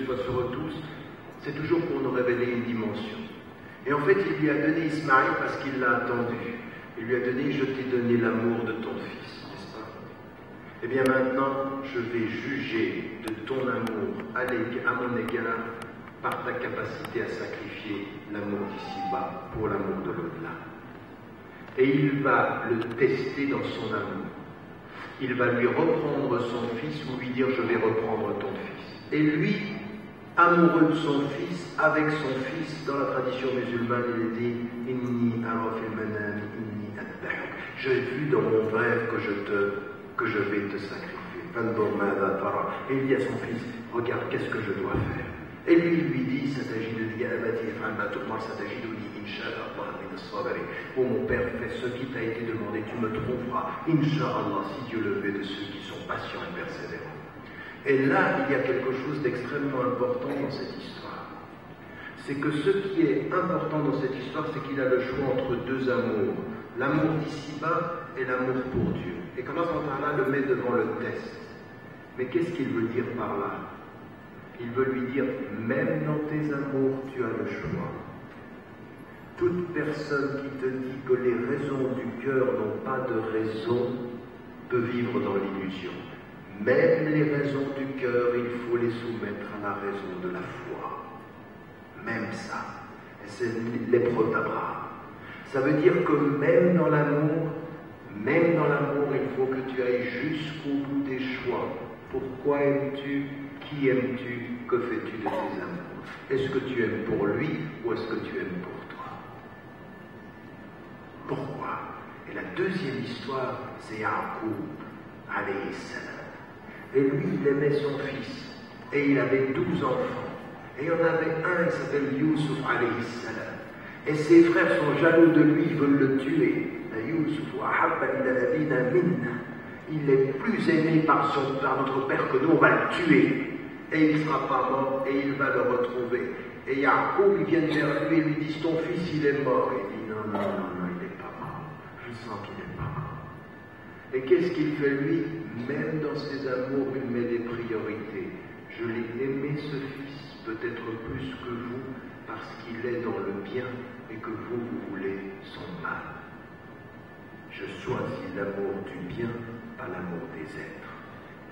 soit sur eux tous, c'est toujours pour nous révéler une dimension. Et en fait, il lui a donné Ismaïl parce qu'il l'a attendu. Il lui a donné, je t'ai donné l'amour de ton fils, n'est-ce pas? Eh bien maintenant, je vais juger de ton amour à mon égard par ta capacité à sacrifier l'amour d'ici-bas pour l'amour de l'au-delà. Et il va le tester dans son amour. Il va lui reprendre son fils ou lui dire, je vais reprendre ton fils. Et lui, amoureux de son fils, avec son fils, dans la tradition musulmane, il dit, Inni arafil manami, inni adbahuk. J'ai vu dans mon rêve que je vais te sacrifier. Et il dit à son fils, regarde, qu'est-ce que je dois faire? Et lui, il lui dit, ça s'agit de dire, ça s'agit de dire, Inch'Allah, oh mon père, fais ce qui t'a été demandé, tu me trouveras, Inch'Allah, si Dieu le veut, de ceux qui sont patients et persévérants. Et là, il y a quelque chose d'extrêmement important dans cette histoire. C'est que ce qui est important dans cette histoire, c'est qu'il a le choix entre deux amours. L'amour d'ici-bas et l'amour pour Dieu. Et quand Allah le met devant le test. Mais qu'est-ce qu'il veut dire par là? Il veut lui dire, même dans tes amours, tu as le choix. Toute personne qui te dit que les raisons du cœur n'ont pas de raison peut vivre dans l'illusion. Même les raisons du cœur, il faut les soumettre à la raison de la foi. Même ça. Et c'est l'épreuve d'Abraham. Ça veut dire que même dans l'amour, il faut que tu ailles jusqu'au bout des choix. Pourquoi aimes-tu? Qui aimes-tu? Que fais-tu de tes amours? Est-ce que tu aimes pour lui ou est-ce que tu aimes pour toi? Pourquoi? Et la deuxième histoire, c'est Ya'qub, alayhi salam. Et lui, il aimait son fils. Et il avait 12 enfants. Et il y en avait un, il s'appelle Youssouf, alayhi salam. Et ses frères sont jaloux de lui, ils veulent le tuer. Il est plus aimé par notre père que nous, on va le tuer. Et il ne sera pas mort, et il va le retrouver. Et Ya'qub, il vient vers lui et lui dit, ton fils, il est mort. Il dit, non, il n'est pas mort. Je sens qu'il n'est pas mort. Et qu'est-ce qu'il fait lui? Même dans ses amours, il met des priorités. Je l'ai aimé, ce fils, peut-être plus que vous, parce qu'il est dans le bien et que vous voulez son mal. Je choisis l'amour du bien, pas l'amour des êtres.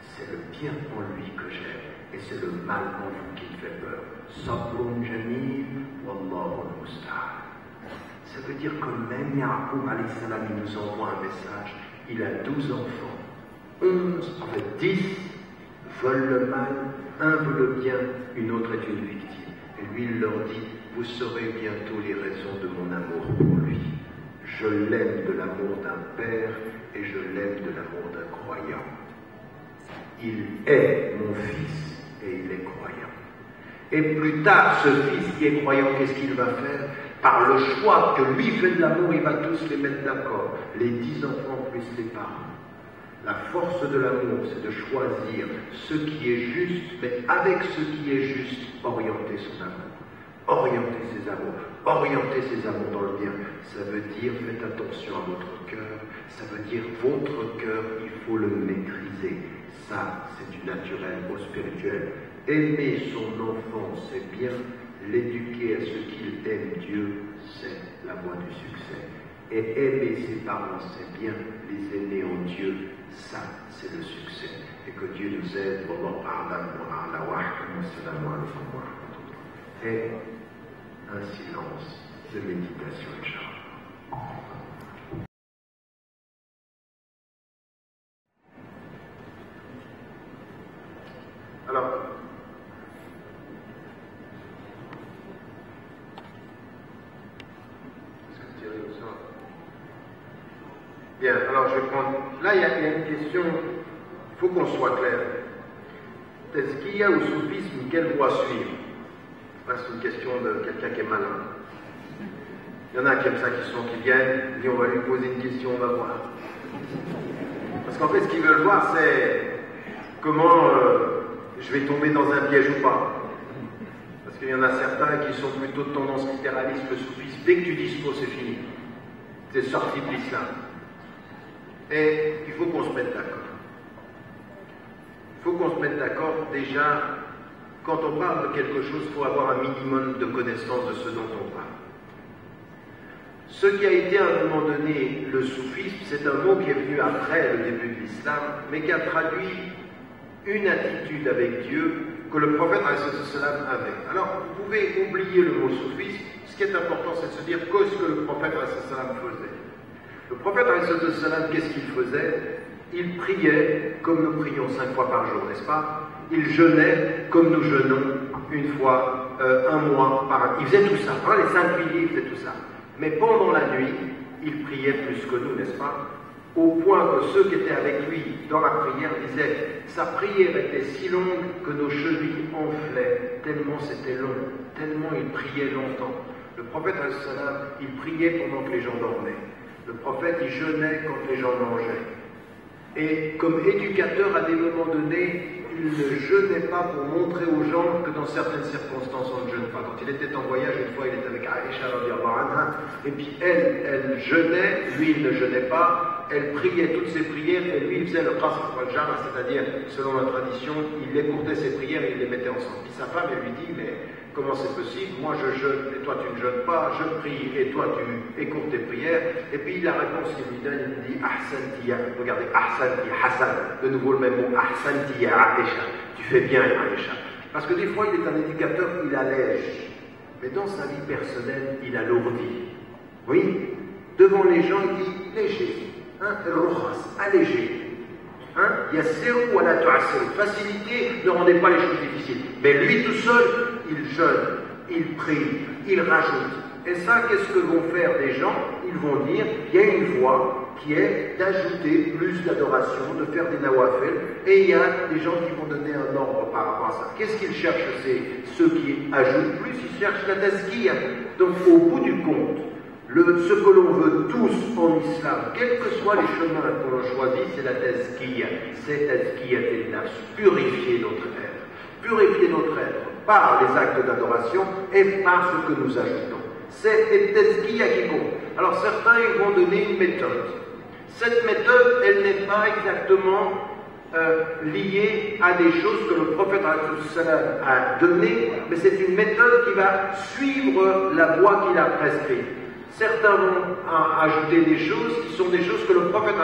C'est le bien en lui que j'aime, et c'est le mal en vous qui me fait peur. Sabrun jamil, wallahu al-musta'an. Ça veut dire que même Ya'qub alayhi salam, il nous envoie un message. Il a 12 enfants. 11, en fait 10, veulent le mal, un veut le bien, une autre est une victime. Et lui, il leur dit, vous saurez bientôt les raisons de mon amour pour lui. Je l'aime de l'amour d'un père et je l'aime de l'amour d'un croyant. Il est mon fils et il est croyant. Et plus tard, ce fils qui est croyant, qu'est-ce qu'il va faire? Par le choix que lui fait de l'amour, il va tous les mettre d'accord. Les 10 enfants plus les parents. La force de l'amour, c'est de choisir ce qui est juste, mais avec ce qui est juste, orienter son amour. Orienter ses amours dans le bien. Ça veut dire, faites attention à votre cœur. Ça veut dire, votre cœur, il faut le maîtriser. Ça, c'est du naturel au spirituel. Aimer son enfant, c'est bien. L'éduquer à ce qu'il aime Dieu, c'est la voie du succès. Et aimer ses parents, c'est bien. Les aimer en Dieu, ça, c'est le succès. Et que Dieu nous aide. Et un silence de méditation, Inch'Allah. Alors, bien, alors je vais prendre. Là, il y a une question, il faut qu'on soit clair. Est-ce qu'il y a au soufisme quelle voie suivre? C'est une question de quelqu'un qui est malin. Il y en a qui aiment ça, qui viennent, et on va lui poser une question, on va voir. Parce qu'en fait, ce qu'ils veulent voir, c'est comment je vais tomber dans un piège ou pas. Parce qu'il y en a certains qui sont plutôt de tendance littéraliste, le soufisme. Dès que tu disposes, c'est fini. C'est sorti de l'islam. Et il faut qu'on se mette d'accord. Il faut qu'on se mette d'accord déjà quand on parle de quelque chose, il faut avoir un minimum de connaissance de ce dont on parle. Ce qui a été à un moment donné le soufisme, c'est un mot qui est venu après le début de l'islam, mais qui a traduit une attitude avec Dieu que le prophète avait. Alors, vous pouvez oublier le mot soufisme. Ce qui est important, c'est de se dire qu'est-ce que le prophète faisait. Le prophète, qu'est-ce qu'il faisait? Il priait comme nous prions 5 fois par jour, n'est-ce pas? Il jeûnait comme nous jeûnons une fois, un mois par an. Il faisait tout ça. Hein, les 5 piliers, il faisait tout ça. Mais pendant la nuit, il priait plus que nous, n'est-ce pas? Au point que ceux qui étaient avec lui dans la prière disaient « Sa prière était si longue que nos chevilles enflaient, tellement c'était long, tellement il priait longtemps. » Le prophète, il priait pendant que les gens dormaient. Le prophète, il jeûnait quand les gens mangeaient. Et comme éducateur, à des moments donnés, il ne jeûnait pas pour montrer aux gens que dans certaines circonstances, on ne jeûne pas. Quand il était en voyage, une fois, il était avec Aïcha, et puis elle jeûnait, lui, il ne jeûnait pas, elle priait toutes ses prières, et lui, il faisait le qasr wal-jam', c'est-à-dire, selon la tradition, il écourtait ses prières et il les mettait ensemble. Puis sa femme, elle lui dit, mais comment c'est possible? Moi, je jeûne, et toi, tu ne jeûnes pas, je prie, et toi, tu écourtes tes prières. Et puis, la réponse qu'il lui donne, il dit, ahsantiya, regardez, ahsanti, Hassan, de nouveau le même mot, ahsantiya, Aïcha, tu fais bien, Aïcha. Parce que des fois, il est un éducateur, il allège, mais dans sa vie personnelle, il alourdit. Oui, devant les gens, il dit, léger, hein, allégé. Hein? Yassiru wa la tu'assiru. Facilité, ne rendez pas les choses difficiles. Mais lui tout seul, il jeûne, il prie, il rajoute. Et ça, qu'est-ce que vont faire des gens? Ils vont dire, il y a une voie qui est d'ajouter plus d'adoration, de faire des nawafil, et il y a des gens qui vont donner un ordre par rapport à ça. Qu'est-ce qu'ils cherchent? C'est ceux qui ajoutent plus, ils cherchent la tazkiya. Donc au bout du compte, ce que l'on veut tous en islam, quels que soient les chemins que l'on choisit, c'est la tazkiya. C'est tazkiya tel-nafs, purifier notre être. Purifier notre être par les actes d'adoration et par ce que nous ajoutons. C'est les tazkiya qui comptent. Alors certains ils vont donner une méthode. Cette méthode, elle n'est pas exactement liée à des choses que le prophète a données, mais c'est une méthode qui va suivre la voie qu'il a prescrite. Certains vont ajouter des choses qui sont des choses que le prophète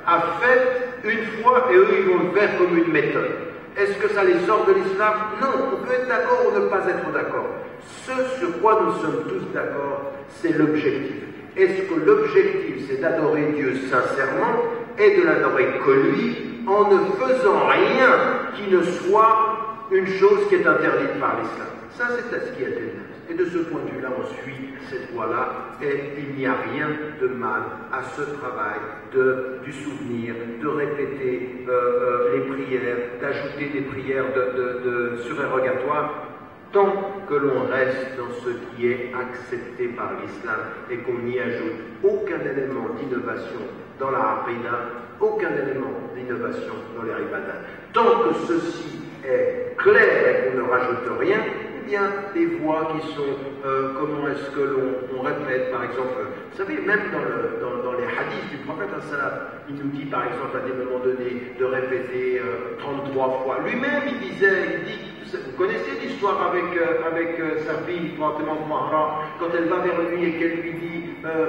a faites une fois et eux ils vont le faire comme une méthode. Est-ce que ça les sort de l'islam? Non, on peut être d'accord ou ne pas être d'accord. Ce sur quoi nous sommes tous d'accord, c'est l'objectif. Est-ce que l'objectif c'est d'adorer Dieu sincèrement et de l'adorer que lui en ne faisant rien qui ne soit une chose qui est interdite par l'islam? Ça c'est ce qui est éternel. Et de ce point de vue-là, on suit cette voie-là, et il n'y a rien de mal à ce travail du souvenir, de répéter les prières, d'ajouter des prières de surérogatoire, tant que l'on reste dans ce qui est accepté par l'islam et qu'on n'y ajoute aucun élément d'innovation dans la aqidah, aucun élément d'innovation dans les ibadat. Tant que ceci est clair et qu'on ne rajoute rien, des voix qui sont, comment est-ce que l'on répète, par exemple, vous savez, même dans les hadiths du prophète, il nous dit, par exemple, à des moments donnés, de répéter 33 fois. Lui-même, il dit, vous connaissez l'histoire avec sa fille, Fatima Mahra, quand elle va vers lui et qu'elle lui dit,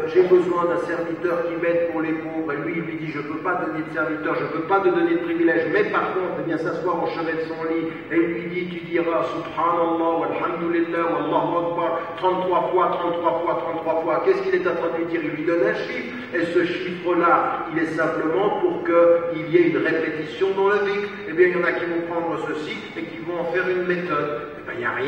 j'ai besoin d'un serviteur qui m'aide pour les pauvres, et lui, il lui dit, je ne peux pas donner de serviteur, je ne peux pas te donner de privilège, mais par contre, il vient s'asseoir au chevet de son lit, et il lui dit, tu diras, Subhanallah, Alhamdulillah, Allahu Akbar, 33 fois. Qu'est-ce qu'il est en train de lui dire? Il lui donne un chiffre. Et ce chiffre-là, il est simplement pour qu'il y ait une répétition dans le dhikr. Eh bien, il y en a qui vont prendre ceci et qui vont en faire une méthode. Eh bien, il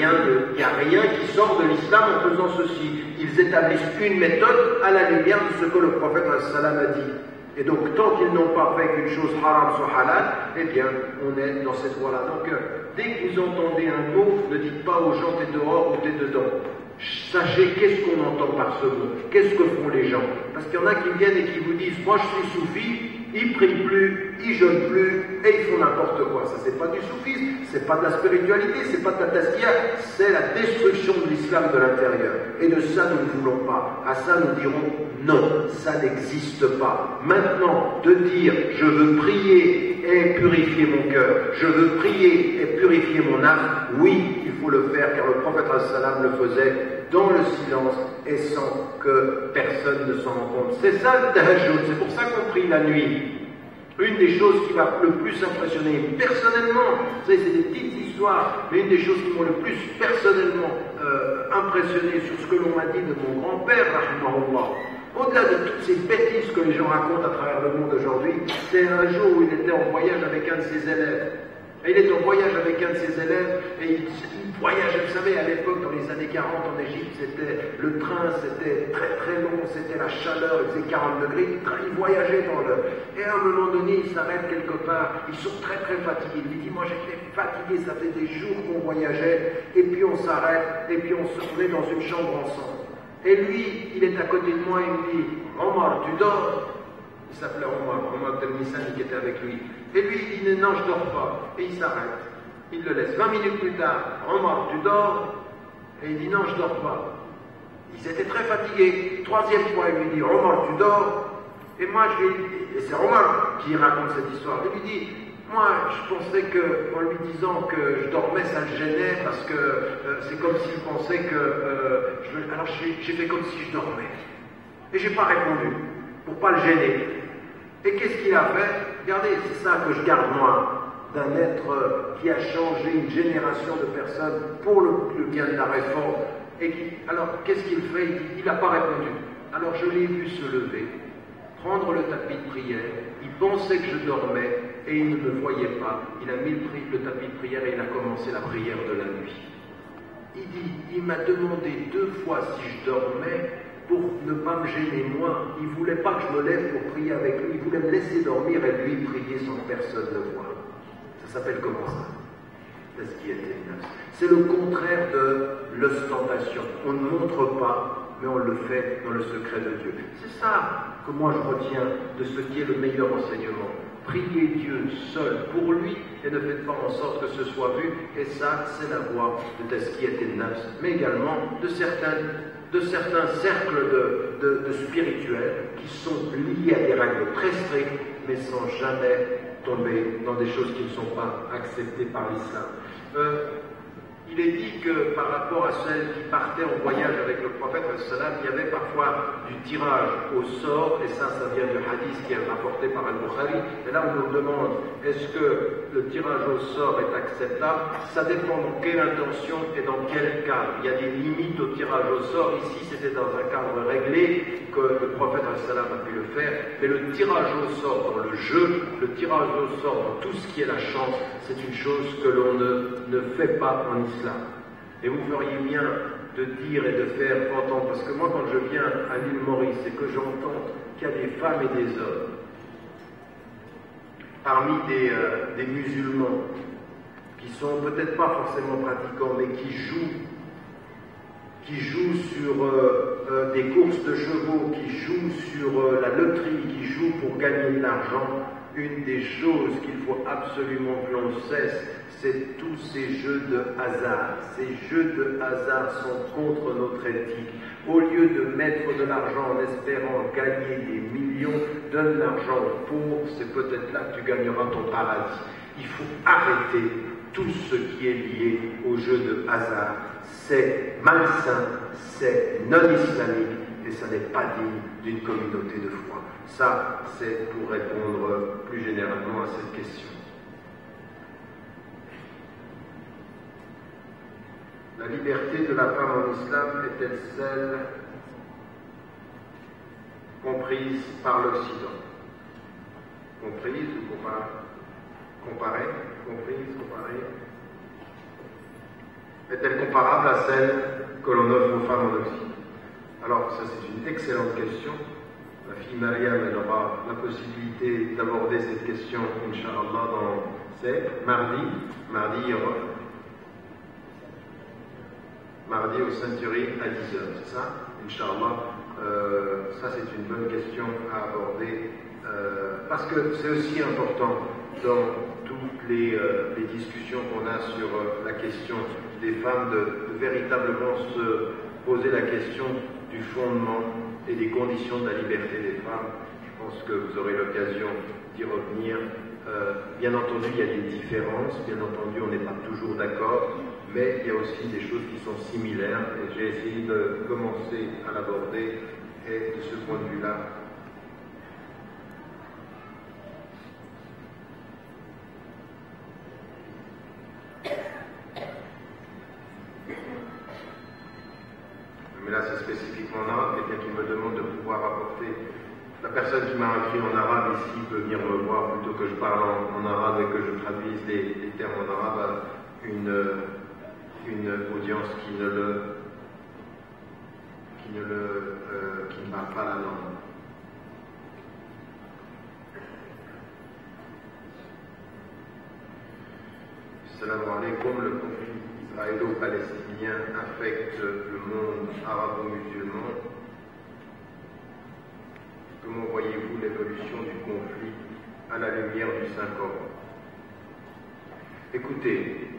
n'y a rien qui sort de l'islam en faisant ceci. Ils établissent une méthode à la lumière de ce que le prophète a dit. Et donc, tant qu'ils n'ont pas fait qu'une chose haram soit halal, eh bien, on est dans cette voie-là. Donc, dès que vous entendez un mot, ne dites pas aux gens t'es dehors ou t'es dedans. Sachez qu'est-ce qu'on entend par ce mot, qu'est-ce que font les gens. Parce qu'il y en a qui viennent et qui vous disent, moi je suis soufi, ils prient plus, ils jeûnent plus, et ils font n'importe quoi. Ça c'est pas du soufisme, c'est pas de la spiritualité, c'est pas de la tazkiya, c'est la destruction de l'islam de l'intérieur. Et de ça nous ne voulons pas. À ça nous dirons non, ça n'existe pas. Maintenant, de dire je veux prier et purifier mon cœur. Je veux prier et purifier mon âme. Oui, il faut le faire car le prophète sallam le faisait dans le silence et sans que personne ne s'en rende compte. C'est ça le tahajjud, c'est pour ça qu'on prie la nuit. Une des choses qui m'a le plus impressionné personnellement, vous savez, c'est des petites histoires, mais une des choses qui m'ont le plus personnellement impressionné sur ce que l'on m'a dit de mon grand-père, rahimahullah, au-delà de toutes ces bêtises que les gens racontent à travers le monde aujourd'hui, c'est un jour où il était en voyage avec un de ses élèves. Et il est en voyage avec un de ses élèves et il voyageait, vous savez, à l'époque, dans les années 40 en Égypte, le train, c'était très très long, c'était la chaleur, il faisait 40 degrés, il voyageait dans le... Et à un moment donné, il s'arrête quelque part, ils sont très très fatigués. Il dit, moi j'étais fatigué, ça faisait des jours qu'on voyageait, et puis on s'arrête, et puis on se remet dans une chambre ensemble. Et lui, il est à côté de moi, il me dit, Omar, tu dors? Il s'appelait Omar Telmisani qui était avec lui. Et lui, il dit, non, je dors pas. Et il s'arrête. Il le laisse. 20 minutes plus tard, Omar, tu dors? Et il dit, non, je dors pas. Ils étaient très fatigués. Troisième fois, il lui dit, Omar, tu dors? Et moi, et c'est Omar qui raconte cette histoire. Je lui dis, moi, je pensais qu'en lui disant que je dormais, ça le gênait parce que c'est comme s'il pensait que... alors j'ai fait comme si je dormais. Et j'ai pas répondu, pour pas le gêner. Et qu'est-ce qu'il a fait? Regardez, c'est ça que je garde moi, d'un être qui a changé une génération de personnes pour le bien de la réforme. Alors, qu'est-ce qu'il fait? Il n'a pas répondu. Alors, je l'ai vu se lever, prendre le tapis de prière. Il pensait que je dormais et il ne me voyait pas. Il a mis le tapis de prière et il a commencé la prière de la nuit. Il dit, il m'a demandé 2 fois si je dormais pour ne pas me gêner moi. Il ne voulait pas que je me lève pour prier avec lui. Il voulait me laisser dormir et lui prier sans que personne le voie. Ça s'appelle comment ça? C'est le contraire de l'ostentation. On ne montre pas, mais on le fait dans le secret de Dieu. C'est ça que moi je retiens de ce qui est le meilleur enseignement. Priez Dieu seul pour lui et ne faites pas en sorte que ce soit vu. Et ça, c'est la voie de Tazkiyat an-Nafs, mais également de certains cercles de spirituels qui sont liés à des règles très strictes, mais sans jamais tomber dans des choses qui ne sont pas acceptées par l'islam. Il est dit que par rapport à celles qui partaient en voyage avec le prophète, il y avait parfois du tirage au sort, et ça vient du hadith qui est rapporté par Al-Bukhari. Et là, on nous demande, est-ce que le tirage au sort est acceptable? Ça dépend dans quelle intention et dans quel cadre. Il y a des limites au tirage au sort. Ici, c'était dans un cadre réglé que le prophète a pu le faire. Mais le tirage au sort dans le jeu, le tirage au sort dans tout ce qui est la chance, c'est une chose que l'on ne fait pas en islam. Et vous feriez bien de dire et de faire entendre, parce que moi quand je viens à l'île Maurice et que j'entends qu'il y a des femmes et des hommes parmi des musulmans qui sont peut-être pas forcément pratiquants mais qui jouent sur des courses de chevaux, qui jouent sur la loterie, qui jouent pour gagner de l'argent, une des choses qu'il faut absolument que l'on cesse, c'est tous ces jeux de hasard. Ces jeux de hasard sont contre notre éthique. Au lieu de mettre de l'argent en espérant gagner des millions, donne l'argent aux pauvres, c'est peut-être là que tu gagneras ton paradis. Il faut arrêter tout ce qui est lié aux jeux de hasard. C'est malsain, c'est non-islamique et ça n'est pas digne d'une communauté de foi. Ça, c'est pour répondre plus généralement à cette question. La liberté de la femme en islam est-elle celle comprise par l'Occident? Comprise ou comparée? Comprise, comparée? Est-elle comparable à celle que l'on offre aux femmes en Occident? Alors, ça c'est une excellente question. La fille Mariam, elle aura la possibilité d'aborder cette question, Inch'Allah, c'est mardi au Century à 10h, c'est ça? Inch'Allah, ça c'est une bonne question à aborder, parce que c'est aussi important dans toutes les discussions qu'on a sur la question des femmes de véritablement se poser la question du fondement et des conditions de la liberté des femmes. Je pense que vous aurez l'occasion d'y revenir Bien entendu, il y a des différences, bien entendu, on n'est pas toujours d'accord, mais il y a aussi des choses qui sont similaires, et j'ai essayé de commencer à l'aborder, et de ce point de vue-là, mais là c'est spécifiquement en arabe, quelqu'un qui me demande de pouvoir apporter. La personne qui m'a écrit en arabe ici peut venir me voir plutôt que je parle en arabe et que je traduise les termes en arabe à une audience qui ne parle pas la langue. Salam alaikum, le conflit israélo-palestinien affecte le monde arabo-musulman. Comment voyez-vous l'évolution du conflit à la lumière du Saint-Coran? Écoutez,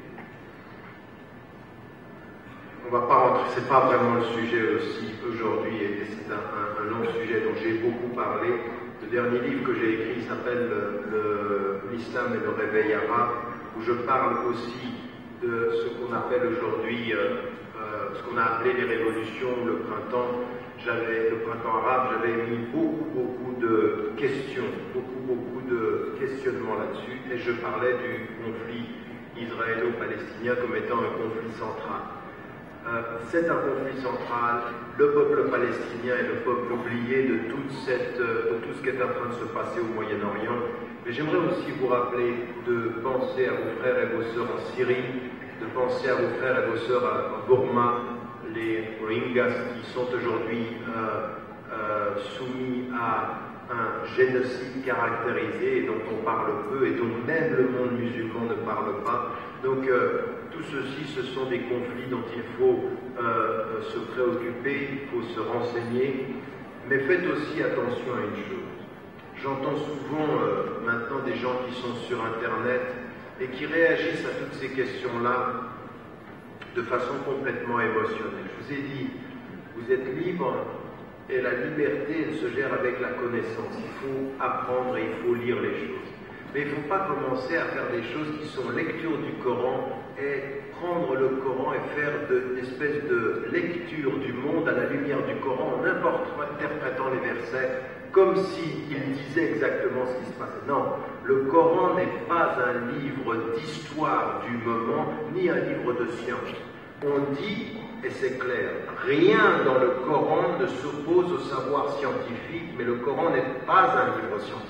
on ne va pas rentrer, c'est pas vraiment le sujet aussi aujourd'hui, et c'est un long sujet dont j'ai beaucoup parlé. Le dernier livre que j'ai écrit s'appelle L'Islam et le réveil arabe, où je parle aussi de ce qu'on appelle aujourd'hui, ce qu'on a appelé les révolutions, le printemps arabe. J'avais mis beaucoup de questions, beaucoup de questionnements là-dessus, et je parlais du conflit israélo-palestinien comme étant un conflit central. C'est un conflit central. Le peuple palestinien est le peuple oublié de tout ce qui est en train de se passer au Moyen-Orient. Mais j'aimerais aussi vous rappeler de penser à vos frères et vos sœurs en Syrie, de penser à vos frères et vos sœurs en Burma, les Rohingyas qui sont aujourd'hui soumis à un génocide caractérisé et dont on parle peu et dont même le monde musulman ne parle pas. Donc tout ceci, ce sont des conflits dont il faut se préoccuper, il faut se renseigner, mais faites aussi attention à une chose. J'entends souvent maintenant des gens qui sont sur Internet et qui réagissent à toutes ces questions-là de façon complètement émotionnelle. Je vous ai dit, vous êtes libre et la liberté, elle se gère avec la connaissance. Il faut apprendre et il faut lire les choses. Mais il ne faut pas commencer à faire des choses qui sont lecture du Coran et prendre le Coran et faire une espèce de lecture du monde à la lumière du Coran en interprétant les versets comme s'il disait exactement ce qui se passait. Non, le Coran n'est pas un livre d'histoire du moment, ni un livre de science. On dit, et c'est clair, rien dans le Coran ne s'oppose au savoir scientifique, mais le Coran n'est pas un livre scientifique.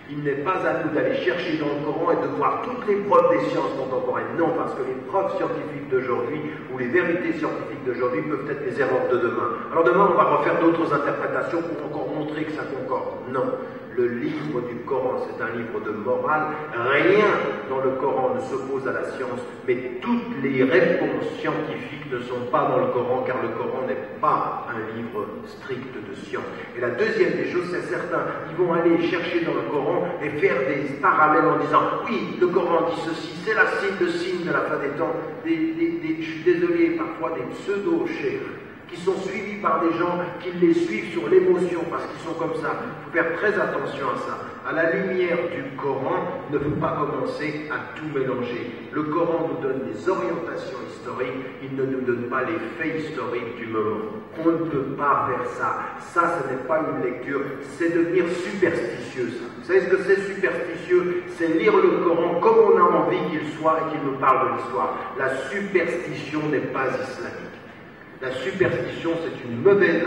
Il n'est pas à nous d'aller chercher dans le Coran et de voir toutes les preuves des sciences contemporaines. Non, parce que les preuves scientifiques d'aujourd'hui ou les vérités scientifiques d'aujourd'hui peuvent être les erreurs de demain. Alors demain, on va refaire d'autres interprétations pour encore montrer que ça concorde. Non, le livre du Coran, c'est un livre de morale. Rien dans le Coran ne s'oppose à la science, mais toutes les réponses scientifiques ne sont pas dans le Coran, car le Coran n'est pas un livre strict de science. Et la deuxième des choses, c'est certains qui vont aller chercher dans le Coran et faire des parallèles en disant oui, le Coran dit ceci, c'est le signe de la fin des temps. Je suis désolé, parfois des pseudo-chefs qui sont suivis par des gens qui les suivent sur l'émotion parce qu'ils sont comme ça. Il faut faire très attention à ça. À la lumière du Coran, il ne faut pas commencer à tout mélanger. Le Coran nous donne des orientations historiques, il ne nous donne pas les faits historiques du moment. On ne peut pas faire ça. Ça, ce n'est pas une lecture, c'est devenir superstitieux. Ça. Vous savez ce que c'est superstitieux? C'est lire le Coran comme on a envie qu'il soit et qu'il nous parle de l'histoire. La superstition n'est pas islamique. La superstition, c'est un mauvais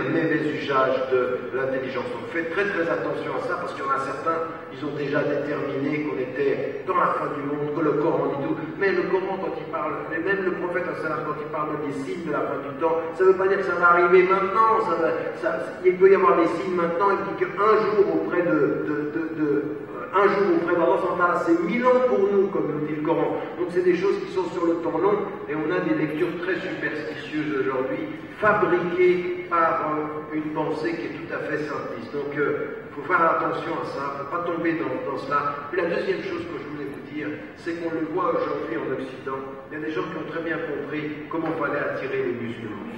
usage de l'intelligence. Donc faites très attention à ça, parce qu'il y en a certains, ils ont déjà déterminé qu'on était dans la fin du monde, que le Coran dit tout. Mais le Coran, quand il parle, et même le prophète, quand il parle des signes de la fin du temps, ça ne veut pas dire que ça va arriver maintenant. Il peut y avoir des signes maintenant, il dit qu'un jour auprès d'Allah, c'est 1000 ans pour nous, comme nous dit le Coran. Donc c'est des choses qui sont sur le temps long, et on a des lectures très superstitieuses aujourd'hui, fabriquées par une pensée qui est tout à fait simpliste. Donc il faut faire attention à ça, il ne faut pas tomber dans cela. Puis la deuxième chose que je voulais vous dire, c'est qu'on le voit aujourd'hui en Occident, il y a des gens qui ont très bien compris comment il fallait attirer les musulmans.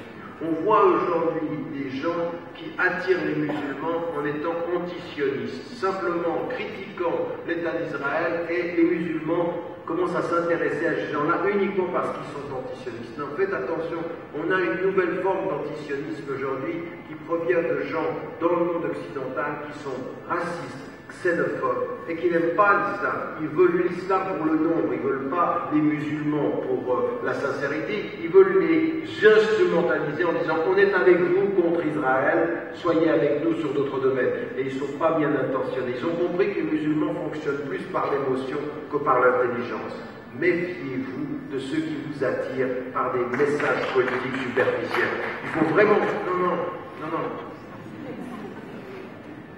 On voit aujourd'hui des gens qui attirent les musulmans en étant antisionistes, simplement critiquant l'État d'Israël, et les musulmans commencent à s'intéresser à ces gens-là uniquement parce qu'ils sont antisionistes. Non, faites attention, on a une nouvelle forme d'antisionisme aujourd'hui qui provient de gens dans le monde occidental qui sont racistes, xénophobes et qui n'aiment pas l'islam. Ils veulent l'islam pour le nombre, ils ne veulent pas les musulmans pour la sincérité, ils veulent les instrumentaliser en disant on est avec vous contre Israël, soyez avec nous sur d'autres domaines. Et ils ne sont pas bien intentionnés. Ils ont compris que les musulmans fonctionnent plus par l'émotion que par l'intelligence. Méfiez-vous de ceux qui vous attirent par des messages politiques superficiels. Il faut vraiment... Non.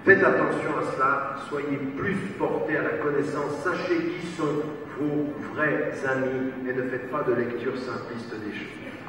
Faites attention à cela, soyez plus portés à la connaissance, sachez qui sont vos vrais amis et ne faites pas de lecture simpliste des choses.